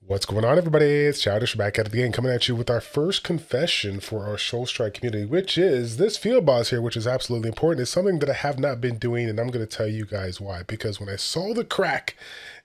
What's going on, everybody? It's Childish back at it again, coming at you with our first confession for our Soul Strike community, which is this field boss here, which is absolutely important. It's something that I have not been doing, and I'm going to tell you guys why. Because when I saw the crack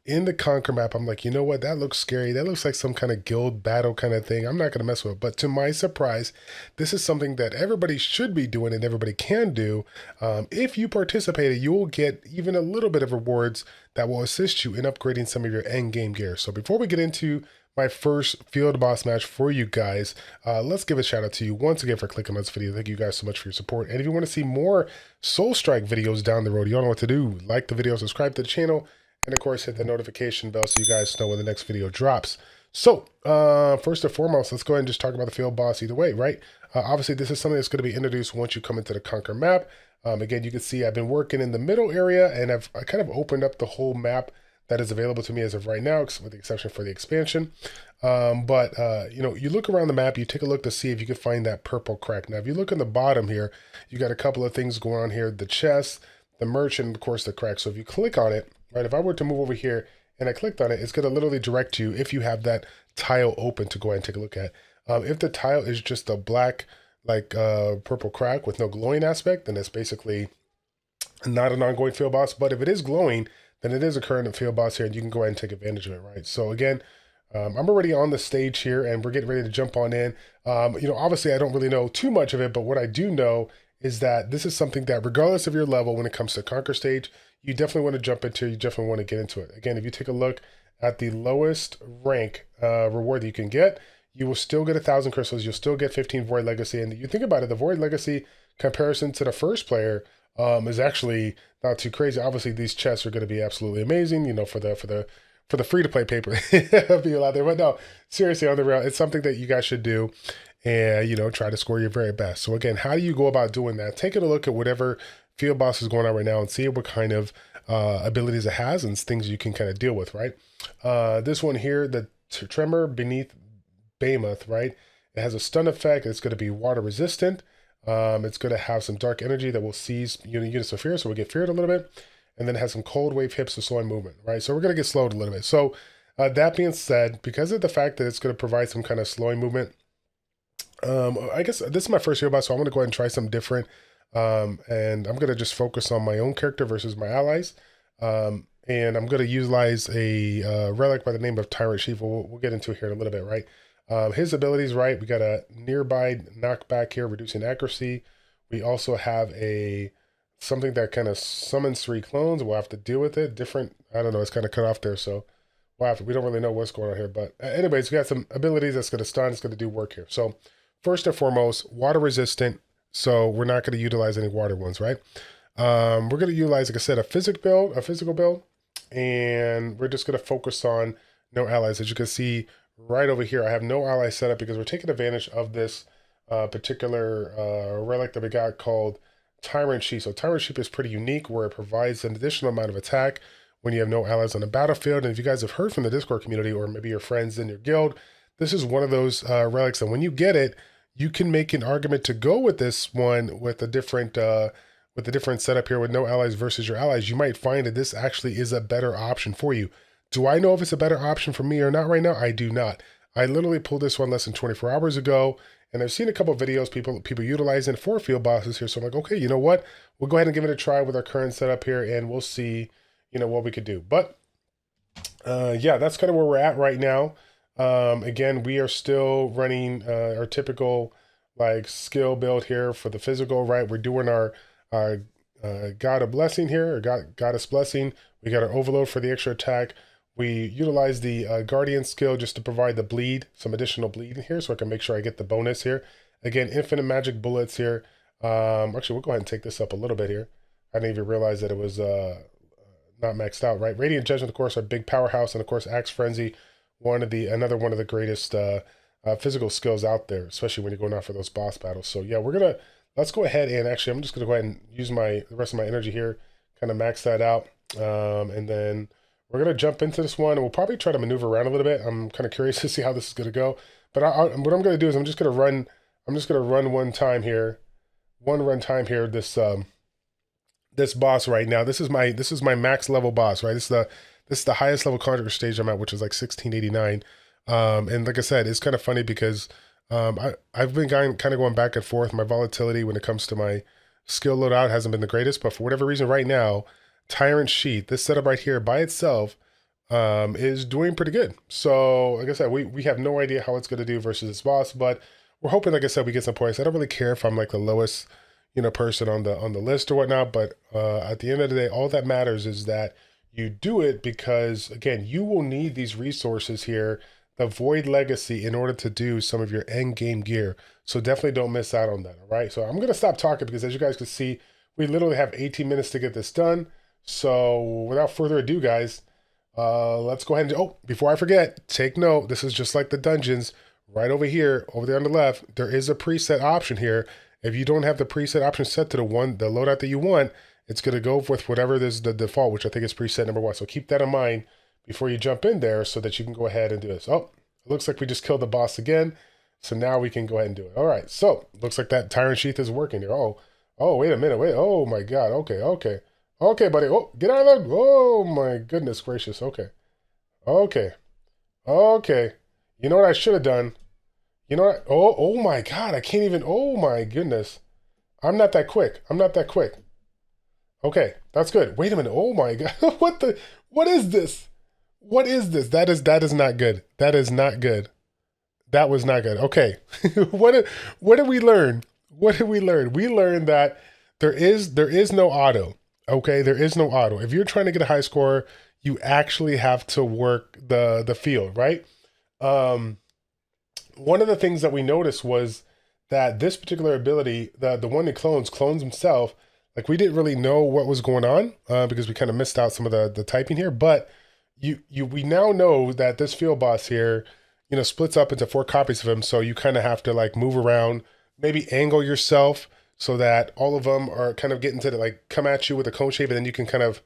in the Conquer map, I'm like, you know what? That looks scary. That looks like some kind of guild battle kind of thing. I'm not going to mess with it. But to my surprise, this is something that everybody should be doing and everybody can do. If you participated, you will get even a little bit of rewards that will assist you in upgrading some of your end game gear. So before we get into my first field boss match for you guys, let's give a shout out to you once again for clicking on this video. Thank you guys so much for your support. And if you want to see more Soul Strike videos down the road, you all know what to do. Like the video, subscribe to the channel, and of course hit the notification bell so you guys know when the next video drops. So first and foremost, let's go ahead and just talk about the field boss either way, right? Obviously this is something that's going to be introduced once you come into the Conquer map. Again, you can see I've been working in the middle area, and I kind of opened up the whole map that is available to me as of right now, with the exception for the expansion. You know, you look around the map, you take a look to see if you can find that purple crack. Now, if you look on the bottom here, you got a couple of things going on here: the chest, the merchant, and of course the crack. So if you click on it, right, if I were to move over here and I clicked on it, it's going to literally direct you, if you have that tile open, to go ahead and take a look at. If the tile is just a black, purple crack with no glowing aspect, then it's basically not an ongoing field boss. But if it is glowing, then it is a current field boss here, and you can go ahead and take advantage of it, right? So again, I'm already on the stage here, and we're getting ready to jump on in. You know, obviously I don't really know too much of it, but what I do know is that this is something that, regardless of your level, when it comes to Conquer stage, you definitely want to jump into, you definitely want to get into it. Again, if you take a look at the lowest rank reward that you can get, you will still get 1,000 crystals, you'll still get 15 Void Legacy, and you think about it, the Void Legacy comparison to the first player is actually not too crazy. Obviously, these chests are going to be absolutely amazing, you know, for the free-to-play paper people out there. But no, seriously, on the real, it's something that you guys should do, and, you know, try to score your very best. So again, how do you go about doing that? Taking a look at whatever field boss is going on right now and see what kind of abilities it has and things you can kind of deal with, right? This one here, the Tremor Beneath Behemoth, right? It has a stun effect. It's going to be water resistant. It's going to have some dark energy that will seize units of fear, so we'll get feared a little bit. And then it has some cold wave hips to slowing movement, right? So we're going to get slowed a little bit. So that being said, because of the fact that it's going to provide some kind of slowing movement, I guess this is my first field boss, so I want to go ahead and try something different. And I'm going to just focus on my own character versus my allies. And I'm going to utilize a relic by the name of Tyrant Chief. We'll get into it here in a little bit, right? His abilities, right? We got a nearby knockback here, reducing accuracy. We also have something that kind of summons 3 clones. We'll have to deal with it. Different, I don't know, it's kind of cut off there, so we don't really know what's going on here. But anyways, we got some abilities that's going to stun, it's going to do work here. So first and foremost, water resistant. So we're not going to utilize any water ones, right? We're going to utilize, like I said, a physical build, and we're just going to focus on no allies. As you can see right over here, I have no allies set up because we're taking advantage of this particular relic that we got called Tyrant Sheep. So Tyrant Sheep is pretty unique, where it provides an additional amount of attack when you have no allies on the battlefield. And if you guys have heard from the Discord community, or maybe your friends in your guild, this is one of those relics that when you get it, you can make an argument to go with this one with a different setup here with no allies versus your allies. You might find that this actually is a better option for you. Do I know if it's a better option for me or not right now? I do not. I literally pulled this one less than 24 hours ago, and I've seen a couple of videos, people utilizing it for field bosses here. So I'm like, okay, you know what? We'll go ahead and give it a try with our current setup here, and we'll see, you know, what we could do. But yeah, that's kind of where we're at right now. Again, we are still running our typical skill build here for the physical, right? We're doing our God of Blessing here, or Goddess Blessing. We got our Overload for the extra attack. We utilize the Guardian skill just to provide the bleed, some additional bleed in here, so I can make sure I get the bonus here. Again, infinite magic bullets here. Actually, we'll go ahead and take this up a little bit here. I didn't even realize that it was not maxed out, right? Radiant Judgment, of course, our big powerhouse, and of course, Axe Frenzy, another one of the greatest physical skills out there, especially when you're going out for those boss battles. So yeah, let's go ahead and actually, I'm just gonna go ahead and use the rest of my energy here, kind of max that out, and then we're going to jump into this one, and we'll probably try to maneuver around a little bit. I'm kind of curious to see how this is going to go. But what I'm going to do is I'm just going to run one time here, this boss right now. This is my max level boss, right? This is the highest level contractor stage I'm at, which is like 1689. And like I said, it's kind of funny because I've been kind of going back and forth. My volatility when it comes to my skill loadout hasn't been the greatest, but for whatever reason right now, Tyrant Sheath, this setup right here by itself, is doing pretty good. So like I said, we have no idea how it's going to do versus this boss, but we're hoping, like I said, we get some points. I don't really care if I'm like the lowest, person on the list or whatnot, but at the end of the day, all that matters is that you do it because, again, you will need these resources here, the Void Legacy, in order to do some of your end game gear. So definitely don't miss out on that, all right? So I'm going to stop talking because, as you guys can see, we literally have 18 minutes to get this done. So without further ado, guys, let's go ahead and, oh, before I forget, take note, this is just like the dungeons. Right over here, over there on the left, there is a preset option here. If you don't have the preset option set to the loadout that you want, it's going to go with whatever is the default, which I think is preset number 1. So keep that in mind before you jump in there so that you can go ahead and do this. Oh, it looks like we just killed the boss again. So now we can go ahead and do it. All right, so looks like that Tyrant Sheath is working here. Oh, wait a minute. Wait, oh my God. Okay, buddy. Oh, get out of there. Oh my goodness gracious. Okay. You know what I should have done? You know what? Oh my God. I can't even. Oh my goodness. I'm not that quick. Okay, that's good. Wait a minute. Oh my God. What is this? What is this? That is not good. That is not good. That was not good. Okay. what did we learn? What did we learn? We learned that there is no auto. Okay, there is no auto. If you're trying to get a high score, you actually have to work the field, right? One of the things that we noticed was that this particular ability, the one that clones himself, like we didn't really know what was going on because we kind of missed out some of the typing here. But we now know that this field boss here, splits up into 4 copies of him. So you kind of have to like move around, maybe angle yourself so that all of them are kind of getting to like come at you with a cone shape, and then you can kind of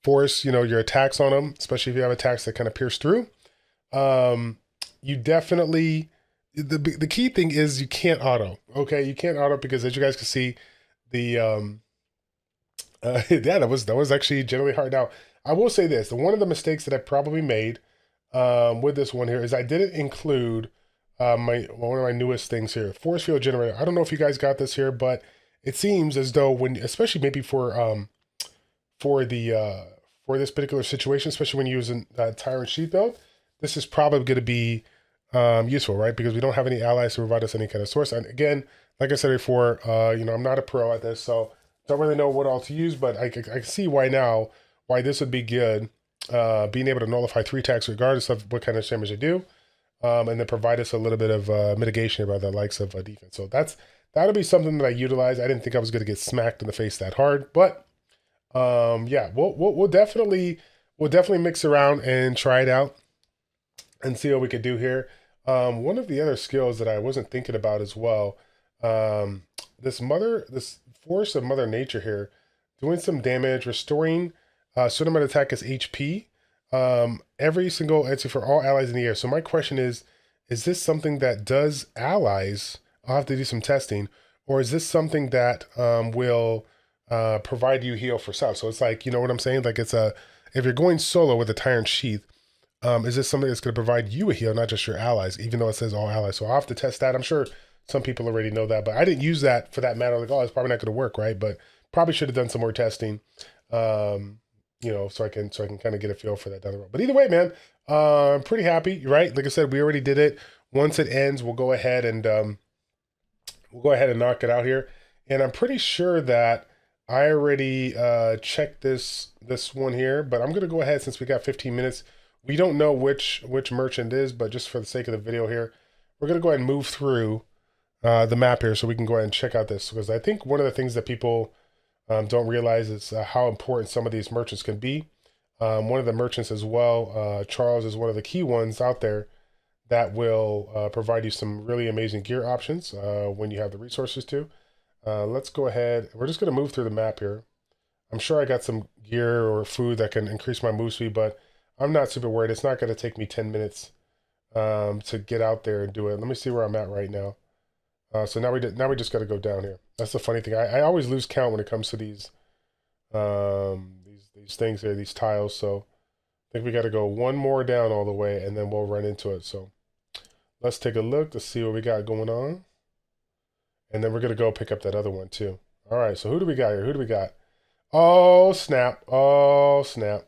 force your attacks on them, especially if you have attacks that kind of pierce through. You definitely, the key thing is you can't auto. Okay, you can't auto because, as you guys can see, the yeah, that was actually generally hard. Now I will say this: one of the mistakes that I probably made with this one here is I didn't include one of my newest things here, force field generator. I don't know if you guys got this here, but it seems as though when, especially maybe for the for this particular situation, especially when you're using Tyrant Sheath build, this is probably going to be useful, right? Because we don't have any allies to provide us any kind of source. And again, like I said before, I'm not a pro at this, so don't really know what all to use, but I can see why this would be good. Being able to nullify 3 attacks regardless of what kind of damage they do, and then provide us a little bit of mitigation by the likes of defense. So that'll be something that I utilize. I didn't think I was going to get smacked in the face that hard, but yeah, we'll definitely mix around and try it out and see what we could do here. One of the other skills that I wasn't thinking about as well, this force of Mother Nature here, doing some damage, restoring certain amount of attack as HP, every single Etsy for all allies in the air. So my question is this something that does allies? I'll have to do some testing, or is this something that will provide you heal for self? So it's like, you know what I'm saying? Like if you're going solo with a Tyrant Sheath, is this something that's going to provide you a heal, not just your allies, even though it says all allies? So I'll have to test that. I'm sure some people already know that, but I didn't use that for that matter. Like, oh, it's probably not going to work, right? But probably should have done some more testing, so I can kind of get a feel for that down the road. But either way, man, I'm pretty happy, right? Like I said, we already did it. Once it ends, we'll go ahead and knock it out here. And I'm pretty sure that I already checked this one here, but I'm going to go ahead since we got 15 minutes. We don't know which merchant is, but just for the sake of the video here, we're going to go ahead and move through the map here so we can go ahead and check out this, because I think one of the things that people don't realize is how important some of these merchants can be. One of the merchants as well, Charles, is one of the key ones out there that will provide you some really amazing gear options when you have the resources to. Let's go ahead. We're just going to move through the map here. I'm sure I got some gear or food that can increase my move speed, but I'm not super worried. It's not going to take me 10 minutes to get out there and do it. Let me see where I'm at right now. So now we just got to go down here. That's the funny thing. I always lose count when it comes to these things here, these tiles. So think we got to go one more down all the way, and then we'll run into it. So let's take a look to see what we got going on. And then we're going to go pick up that other one too. All right, so who do we got here? Who do we got? Oh, snap. Oh, snap.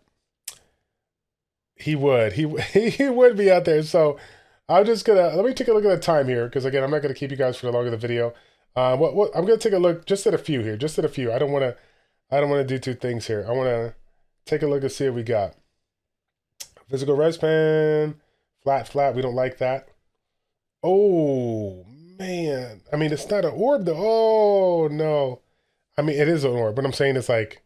He would. He would be out there. So I'm just going to, let me take a look at the time here, because again, I'm not going to keep you guys for the long of the video. I'm going to take a look just at a few here, just at a few. I don't want to do two things here. I want to take a look and see what we got. Physical res pen, flat. We don't like that. Oh, man. I mean, it's not an orb though. Oh, no. I mean, it is an orb, but I'm saying it's like,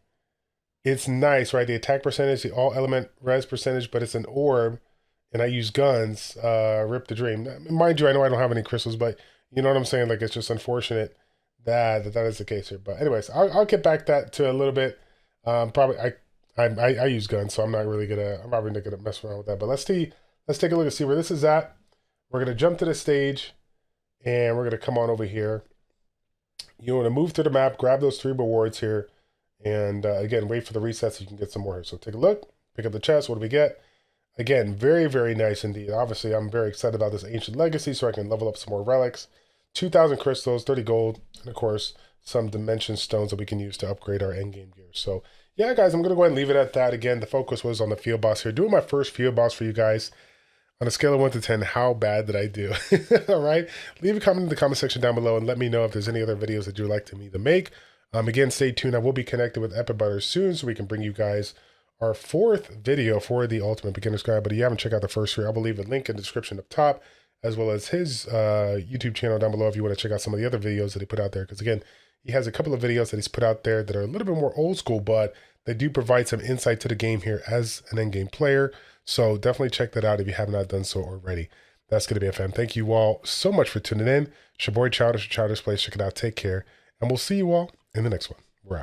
it's nice, right? The attack percentage, the all element res percentage, but it's an orb, and I use guns. Rip the dream. Mind you, I know I don't have any crystals, but you know what I'm saying? Like, it's just unfortunate that is the case here. But anyways, I'll get back that to a little bit. Probably I use guns, so I'm probably not gonna mess around with that. But let's take a look and see where this is at. We're gonna jump to the stage, and we're gonna come on over here. You want to move to the map, grab those 3 rewards here, and again, wait for the reset so you can get some more here. So take a look, pick up the chest. What do we get? Again, very, very nice indeed. Obviously, I'm very excited about this Ancient Legacy so I can level up some more relics. 2,000 crystals, 30 gold, and of course, some dimension stones that we can use to upgrade our endgame gear. So yeah, guys, I'm going to go ahead and leave it at that. Again, the focus was on the field boss here. Doing my first field boss for you guys. On a scale of 1 to 10, how bad did I do? All right. Leave a comment in the comment section down below and let me know if there's any other videos that you'd like me to make. Again, stay tuned. I will be connected with Epic Butter soon so we can bring you guys our 4th video for the Ultimate Beginner's Guide. But if you haven't checked out the first 3, I will leave a link in the description up top, as well as his YouTube channel down below if you want to check out some of the other videos that he put out there. Because again, he has a couple of videos that he's put out there that are a little bit more old school, but they do provide some insight to the game here as an endgame player. So definitely check that out if you have not done so already. That's going to be it, fam. Thank you all so much for tuning in. It's your boy Childish, ChildishPlays. Check it out. Take care. And we'll see you all in the next one. We're out.